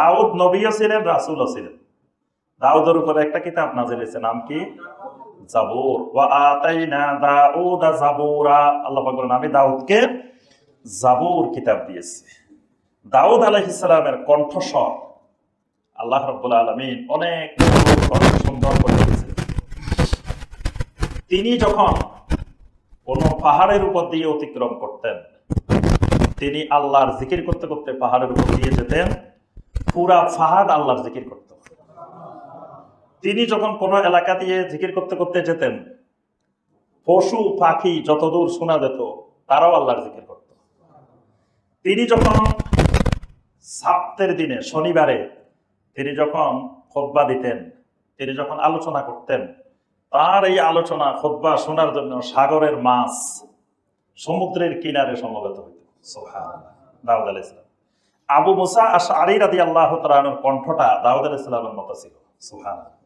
দাউদ নবীও ছিলেন, রাসূলও ছিলেন। দাউদের উপরে একটা কিতাব নাযিল হয়েছে, নাম কি? জাবুর। ওয়া আতাইনা দাউদা জাবুরা। আল্লাহ পাক বলেন, আমি দাউদকে জাবুর কিতাব দিয়েছি। দাউদ আলাইহিস সালামের কণ্ঠস্বর আল্লাহ রাব্বুল আলামিন অনেক সুন্দর করে দিয়েছেন। তিনি যখন কোন পাহাড়ের উপর দিয়ে অতিক্রম করতেন, তিনি আল্লাহর জিকির করতে করতে পাহাড়ের উপর দিয়ে যেতেন, পুরা পাহাড় আল্লাহর জিকির করত। তিনি যখন কোন এলাকা দিয়ে জিকির করতে করতে যেতেন, পশু পাখি যতদূর শোনা যেত তারাও আল্লাহর জিকির করত। তিনি যখন সাপ্তের দিনে, শনিবারে তিনি যখন খুতবা দিতেন, তিনি যখন আলোচনা করতেন, তার এই আলোচনা খুতবা শোনার জন্য সাগরের মাছ সমুদ্রের কিনারে সমবেত হইত। সুবহানাল্লাহ। দাউদ আলাইহিস সালাম। আবু মুসা আশআরী রাদিয়াল্লাহু তাআলার কণ্ঠটা দাউদ আলাইহিস সালামের মতো ছিল। সুবহানাল্লাহ।